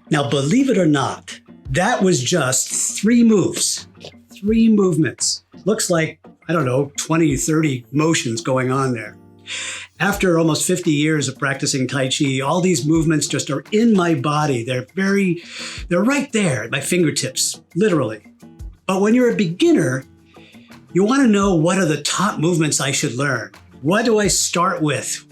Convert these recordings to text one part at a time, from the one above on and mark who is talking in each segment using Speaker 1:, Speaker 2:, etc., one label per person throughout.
Speaker 1: Now, believe it or not, that was just 3 moves, 3 movements. Looks like, I don't know, 20, 30 motions going on there. After almost 50 years of practicing Tai Chi, all these movements just are in my body. They're right there at my fingertips, literally. But when you're a beginner, you want to know, what are the top movements I should learn? What do I start with?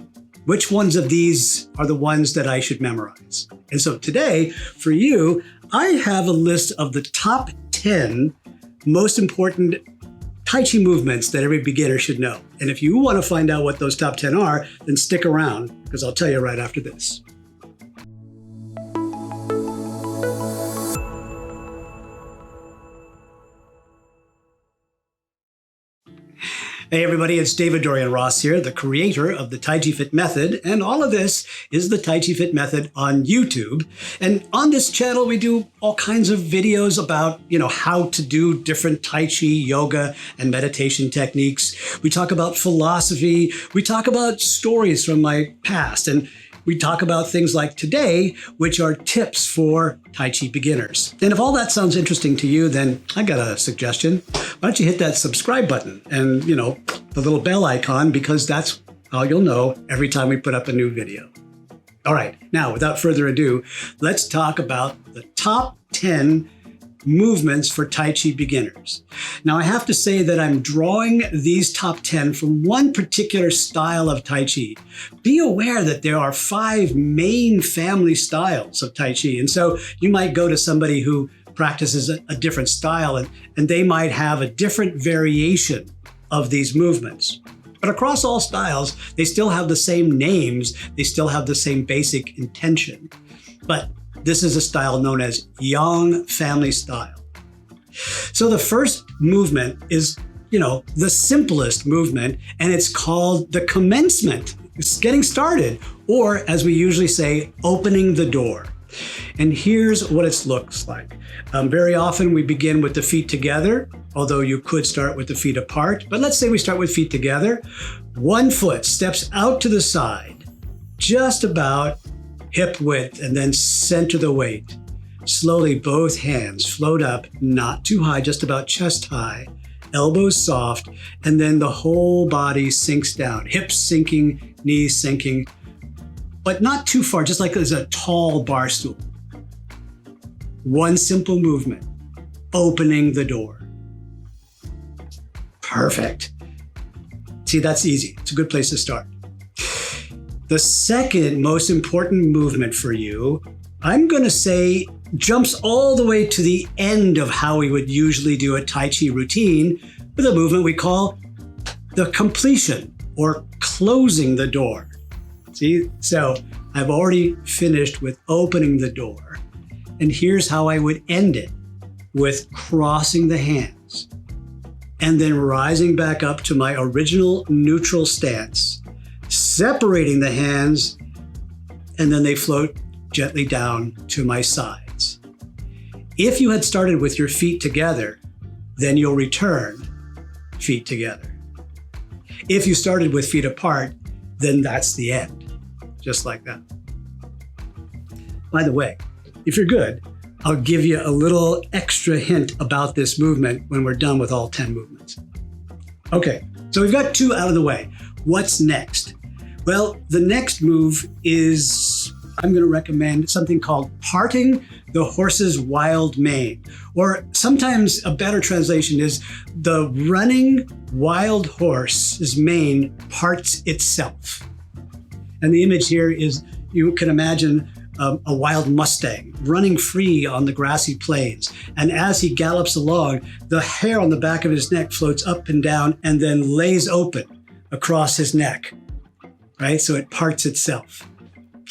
Speaker 1: Which ones of these are the ones that I should memorize? And so today, for you, I have a list of the top 10 most important Tai Chi movements that every beginner should know. And if you want to find out what those top 10 are, then stick around, because I'll tell you right after this. Hey everybody, it's David-Dorian Ross here, the creator of the Tai Chi Fit Method, and all of this is the Tai Chi Fit Method on YouTube. And on this channel, we do all kinds of videos about, how to do different Tai Chi, yoga, and meditation techniques. We talk about philosophy, we talk about stories from my past, and we talk about things like today, which are tips for Tai Chi beginners. And if all that sounds interesting to you, then I got a suggestion. Why don't you hit that subscribe button and, the little bell icon, because that's how you'll know every time we put up a new video. All right, now without further ado, let's talk about the top 10 movements for Tai Chi beginners. Now, I have to say that I'm drawing these top 10 from one particular style of Tai Chi. Be aware that there are 5 main family styles of Tai Chi. And so you might go to somebody who practices a different style, and they might have a different variation of these movements. But across all styles, they still have the same names. They still have the same basic intention. But this is a style known as Yang family style. So the first movement is, the simplest movement, and it's called the commencement. It's getting started, or as we usually say, opening the door. And here's what it looks like. Very often we begin with the feet together, although you could start with the feet apart. But let's say we start with feet together. One foot steps out to the side, just about hip width, and then center the weight. Slowly, both hands float up, not too high, just about chest high, elbows soft, and then the whole body sinks down. Hips sinking, knees sinking, but not too far, just like there's a tall bar stool. One simple movement, opening the door. Perfect. See, that's easy. It's a good place to start. The second most important movement for you, I'm going to say, jumps all the way to the end of how we would usually do a Tai Chi routine with a movement we call the completion, or closing the door. See, so I've already finished with opening the door. And here's how I would end it, with crossing the hands and then rising back up to my original neutral stance, separating the hands, and then they float gently down to my sides. If you had started with your feet together, then you'll return feet together. If you started with feet apart, then that's the end, just like that. By the way, if you're good, I'll give you a little extra hint about this movement when we're done with all 10 movements. Okay, so we've got 2 out of the way. What's next? Well, the next move is, I'm going to recommend something called parting the horse's wild mane, or sometimes a better translation is the running wild horse's mane parts itself. And the image here is, you can imagine a wild Mustang running free on the grassy plains. And as he gallops along, the hair on the back of his neck floats up and down and then lays open across his neck, right? So it parts itself.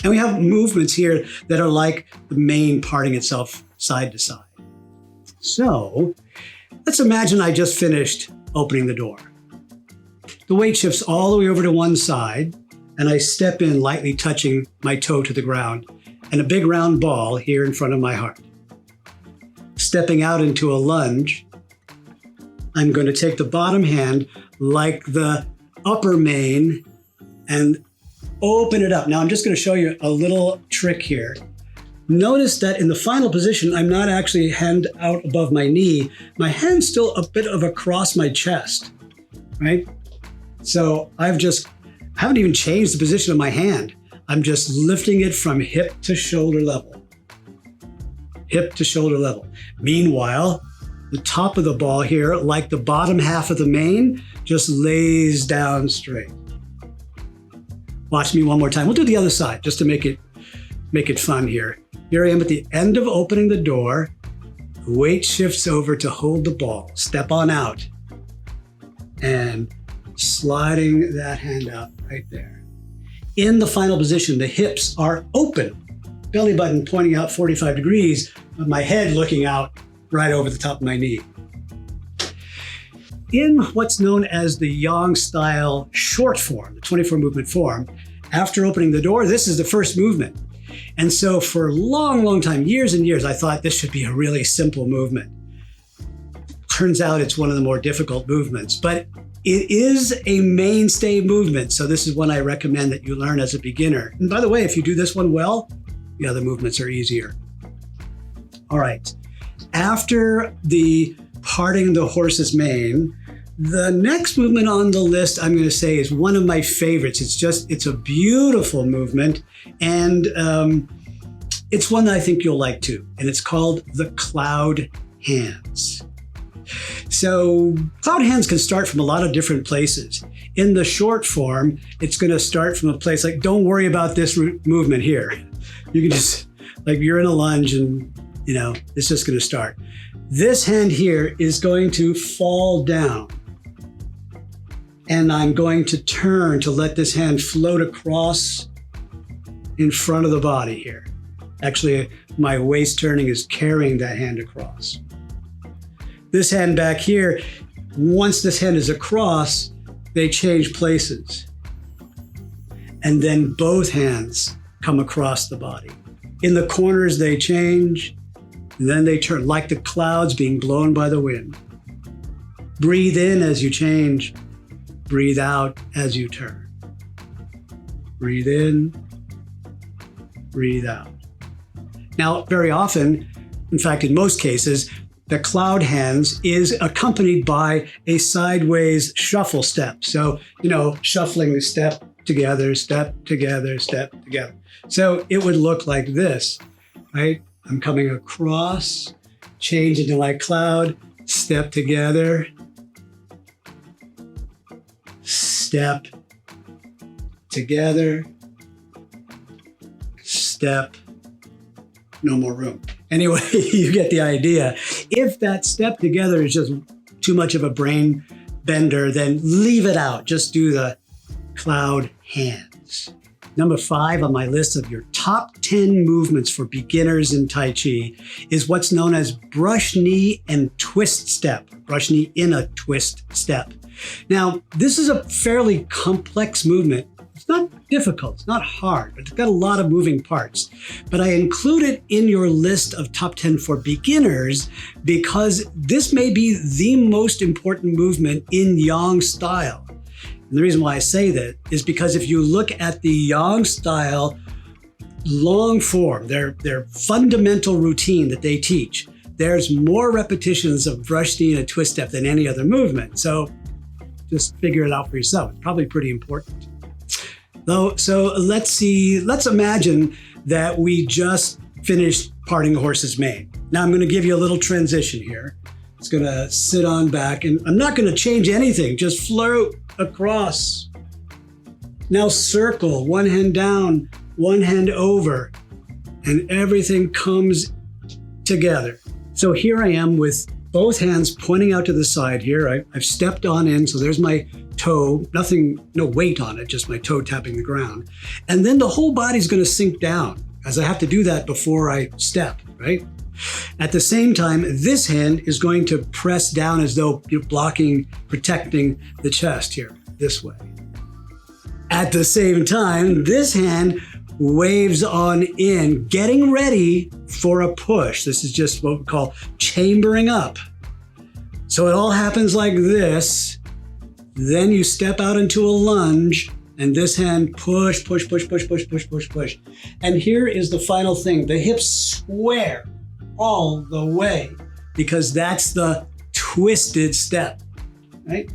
Speaker 1: And we have movements here that are like the mane parting itself side to side. So let's imagine I just finished opening the door. The weight shifts all the way over to one side, and I step in, lightly touching my toe to the ground, and a big round ball here in front of my heart. stepping out into a lunge. I'm going to take the bottom hand like the upper main and open it up. Now I'm just going to show you a little trick here. Notice that in the final position, I'm not actually hand out above my knee. My hand's still a bit of across my chest, right? So I haven't even changed the position of my hand. I'm just lifting it from hip to shoulder level. Hip to shoulder level. Meanwhile, the top of the ball here, like the bottom half of the mane, just lays down straight. Watch me one more time. We'll do the other side just to make it fun here. Here I am at the end of opening the door. Weight shifts over to hold the ball. Step on out. And sliding that hand out right there. In the final position, the hips are open. Belly button pointing out 45 degrees, but my head looking out right over the top of my knee. In what's known as the Yang style short form, the 24 movement form, after opening the door, this is the first movement. And so for a long, long time, years and years, I thought this should be a really simple movement. Turns out it's one of the more difficult movements, but it is a mainstay movement. So this is one I recommend that you learn as a beginner. And by the way, if you do this one well, the other movements are easier. All right. After the parting the horse's mane, the next movement on the list, I'm going to say, is one of my favorites. It's a beautiful movement, and it's one that I think you'll like too. And it's called the cloud hands. So cloud hands can start from a lot of different places. In the short form, it's going to start from a place like, don't worry about this movement here. You can just, like, you're in a lunge and, it's just going to start. This hand here is going to fall down. And I'm going to turn to let this hand float across in front of the body here. Actually, my waist turning is carrying that hand across. This hand back here, once this hand is across, they change places. And then both hands come across the body. In the corners, they change, and then they turn like the clouds being blown by the wind. Breathe in as you change. Breathe out as you turn. Breathe in, breathe out. Now, very often, in fact, in most cases, the cloud hands is accompanied by a sideways shuffle step. So, shuffling the step together, step together, step together. So it would look like this, right? I'm coming across, change into my cloud, step together, step together, step, no more room. Anyway, you get the idea. If that step together is just too much of a brain bender, then leave it out. Just do the cloud hands. Number 5 on my list of your top 10 movements for beginners in Tai Chi is what's known as brush knee and twist step. Brush knee in a twist step. Now, this is a fairly complex movement. It's not difficult, it's not hard, but it's got a lot of moving parts. But I include it in your list of top 10 for beginners because this may be the most important movement in Yang style. And the reason why I say that is because if you look at the Yang style long form, their fundamental routine that they teach, there's more repetitions of brush knee and a twist step than any other movement. So just figure it out for yourself. It's probably pretty important. So let's imagine that we just finished parting the horse's mane. Now I'm going to give you a little transition here. It's going to sit on back, and I'm not going to change anything, just float across. Now circle, one hand down, one hand over, and everything comes together. So here I am with both hands pointing out to the side here. I've stepped on in, so there's my toe, no weight on it, just my toe tapping the ground. And then the whole body's going to sink down, as I have to do that before I step, right? At the same time, this hand is going to press down as though you're protecting the chest here, this way. At the same time, this hand waves on in, getting ready for a push. This is just what we call chambering up. So it all happens like this. Then you step out into a lunge, and this hand push, push, push, push, push, push, push, push. And here is the final thing. The hips square all the way because that's the twisted step, right?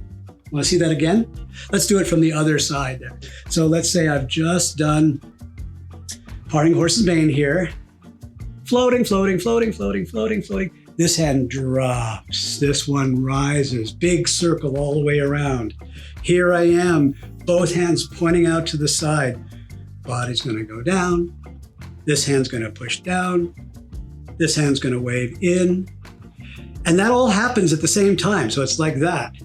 Speaker 1: Want to see that again? Let's do it from the other side there. So let's say I've just done parting horse's mane here. Floating, floating, floating, floating, floating, floating. This hand drops. This one rises. Big circle all the way around. Here I am, both hands pointing out to the side. Body's going to go down. This hand's going to push down. This hand's going to wave in. And that all happens at the same time. So it's like that.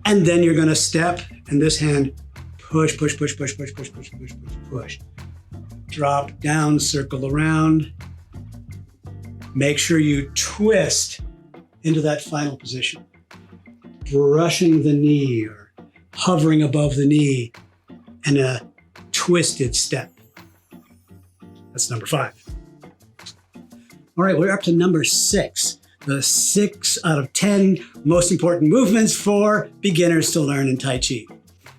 Speaker 1: And then you're going to step, and this hand push, push, push, push, push, push, push, push, push, push. Drop down, circle around. Make sure you twist into that final position. Brushing the knee or hovering above the knee and a twisted step. That's number 5. All right, we're up to number 6. The 6 out of 10 most important movements for beginners to learn in Tai Chi.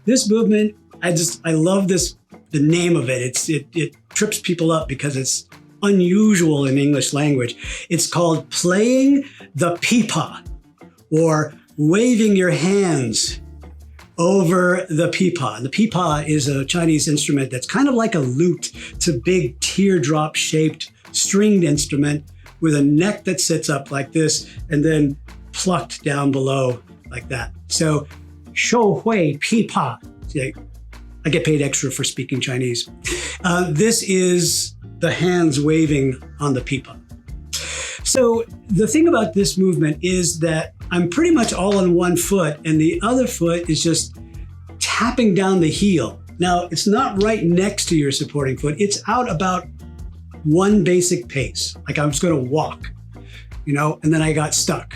Speaker 1: This movement, I love this, the name of it. It trips people up because it's unusual in English language. It's called playing the PIPA, or waving your hands over the PIPA. And the PIPA is a Chinese instrument that's kind of like a lute. It's a big teardrop-shaped stringed instrument with a neck that sits up like this and then plucked down below like that. So, 受会 PIPA. I get paid extra for speaking Chinese. This is the hands waving on the PIPA. So the thing about this movement is that I'm pretty much all on one foot, and the other foot is just tapping down the heel. Now, it's not right next to your supporting foot. It's out about one basic pace. Like I was going to walk, and then I got stuck.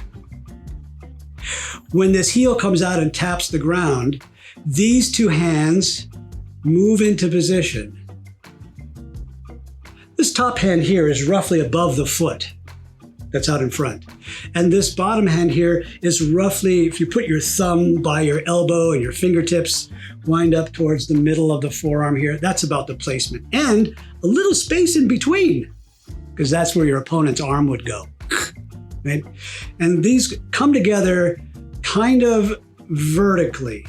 Speaker 1: When this heel comes out and taps the ground, these two hands move into position. This top hand here is roughly above the foot that's out in front. And this bottom hand here is roughly, if you put your thumb by your elbow and your fingertips wind up towards the middle of the forearm here, that's about the placement. And a little space in between, because that's where your opponent's arm would go. Right? And these come together kind of vertically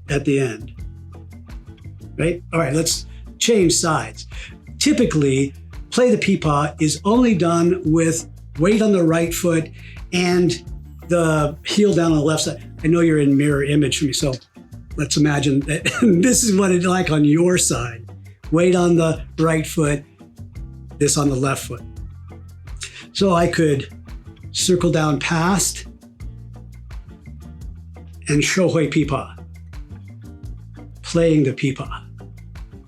Speaker 1: at the end. Right? All right, let's change sides. Typically, play the PIPA is only done with weight on the right foot and the heel down on the left side. I know you're in mirror image for me, so let's imagine that this is what it's like on your side. Weight on the right foot, this on the left foot. So I could circle down past and 受会 PIPA, playing the PIPA.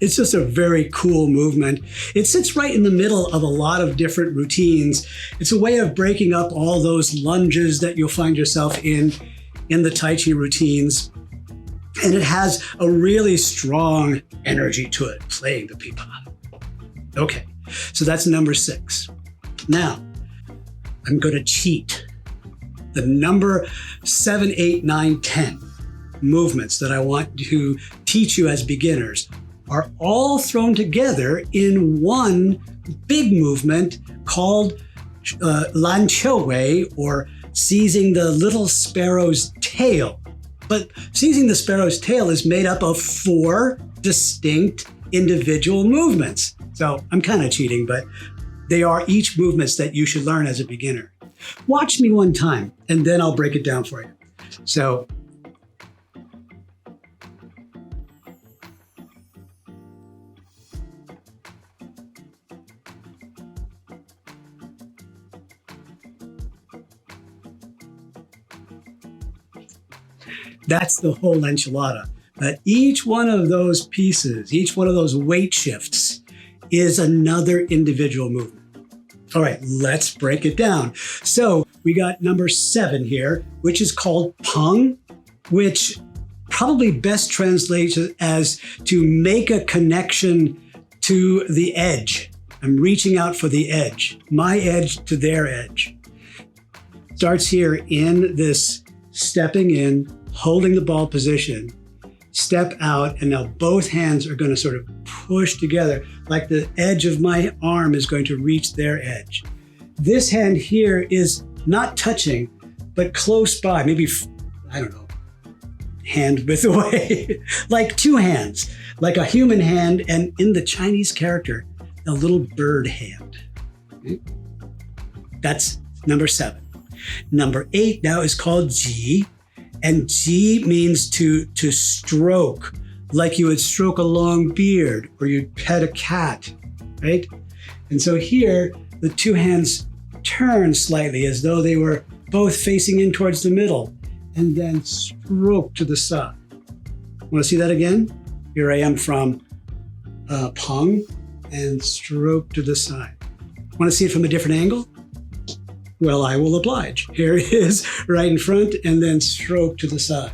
Speaker 1: It's just a very cool movement. It sits right in the middle of a lot of different routines. It's a way of breaking up all those lunges that you'll find yourself in the Tai Chi routines. And it has a really strong energy to it, playing the PIPA. Okay, so that's number 6. Now, I'm going to cheat. The number 7, 8, 9, 10 movements that I want to teach you as beginners are all thrown together in one big movement called Lan Qiu Wei, or seizing the little sparrow's tail. But seizing the sparrow's tail is made up of 4 distinct individual movements. So I'm kind of cheating, but they are each movements that you should learn as a beginner. Watch me one time, and then I'll break it down for you. So that's the whole enchilada. But each one of those pieces, each one of those weight shifts is another individual movement. All right, let's break it down. So we got number 7 here, which is called Peng, which probably best translated as to make a connection to the edge. I'm reaching out for the edge, my edge to their edge. Starts here in this stepping in, holding the ball position, step out, and now both hands are going to sort of push together like the edge of my arm is going to reach their edge. This hand here is not touching, but close by, maybe, I don't know, hand width away, like two hands, like a human hand, and in the Chinese character, a little bird hand. Okay? That's number 7. Number 8 now is called Ji, and Ji means to stroke, like you would stroke a long beard or you'd pet a cat, right? And so here, the two hands turn slightly as though they were both facing in towards the middle, and then stroke to the side. Want to see that again? Here I am from Peng, and stroke to the side. Want to see it from a different angle? Well, I will oblige. Here it is, right in front, and then stroke to the side.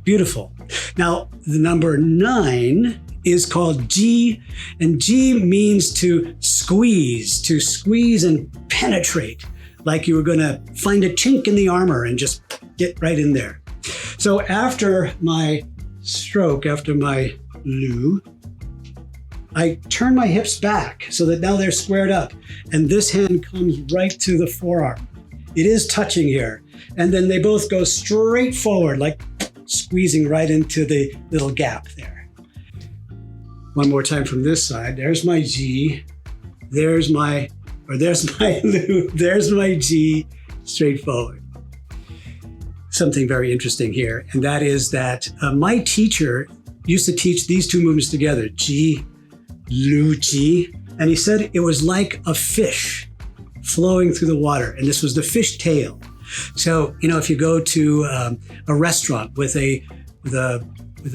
Speaker 1: Beautiful. Now, the number 9 is called Ji, and Ji means to squeeze and penetrate, like you were going to find a chink in the armor and just get right in there. So after my stroke, after my Lu, I turn my hips back so that now they're squared up, and this hand comes right to the forearm. It is touching here, and then they both go straight forward, like squeezing right into the little gap there. One more time from this side. There's my Ji, there's my Lu, there's my Ji, straight forward. Something very interesting here, and that is that my teacher used to teach these two movements together, Ji, Lu, Ji, and he said it was like a fish flowing through the water, and this was the fish tail. So, if you go to a restaurant with a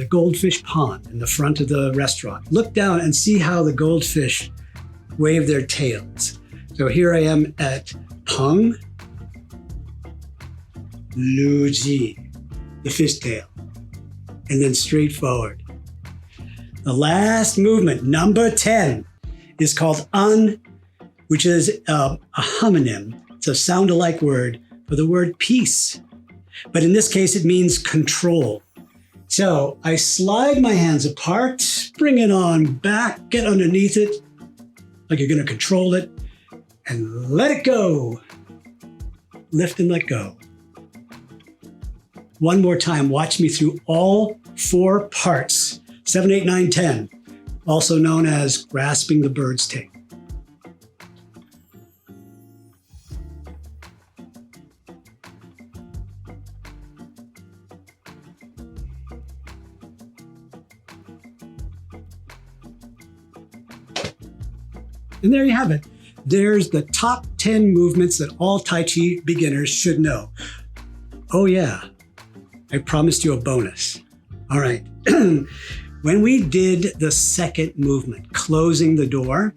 Speaker 1: goldfish pond in the front of the restaurant, look down and see how the goldfish wave their tails. So here I am at Peng, Lu, Ji, the fish tail, and then straight forward. The last movement, number 10, is called An, which is a homonym. It's a sound-alike word for the word peace. But in this case, it means control. So I slide my hands apart, bring it on back, get underneath it, like you're going to control it, and let it go. Lift and let go. One more time, watch me through all 4 parts. 7, 8, 9, 10, also known as grasping the bird's tail. And there you have it. There's the top 10 movements that all Tai Chi beginners should know. Oh yeah, I promised you a bonus. All right. When we did the second movement, closing the door,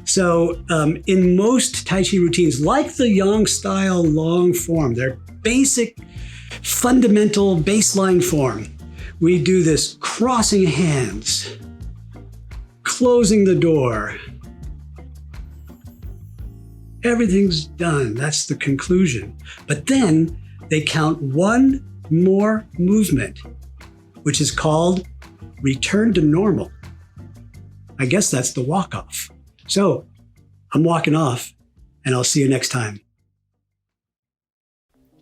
Speaker 1: so in most Tai Chi routines, like the Yang style long form, their basic fundamental baseline form, we do this crossing hands, closing the door. Everything's done. That's the conclusion. But then they count one more movement, which is called return to normal. I guess that's the walk-off. So I'm walking off, and I'll see you next time.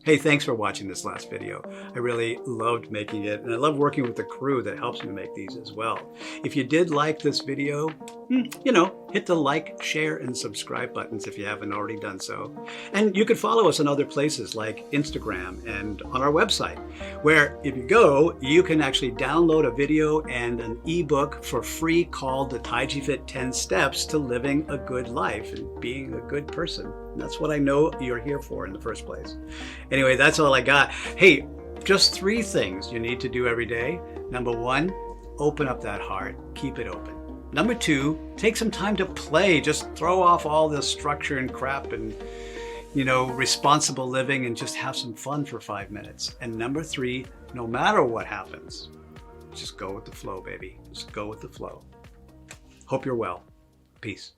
Speaker 1: Hey, thanks for watching this last video. I really loved making it, and I love working with the crew that helps me make these as well. If you did like this video, hit the like, share, and subscribe buttons if you haven't already done so. And you can follow us on other places like Instagram and on our website, where if you go, you can actually download a video and an ebook for free called the Tai Chi Fit 10 Steps to Living a Good Life and Being a Good Person. And that's what I know you're here for in the first place. Anyway, that's all I got. Hey, just 3 things you need to do every day. Number 1, open up that heart, keep it open. Number 2, take some time to play. Just throw off all the structure and crap and responsible living and just have some fun for 5 minutes. And number 3, no matter what happens, just go with the flow, baby. Just go with the flow. Hope you're well. Peace.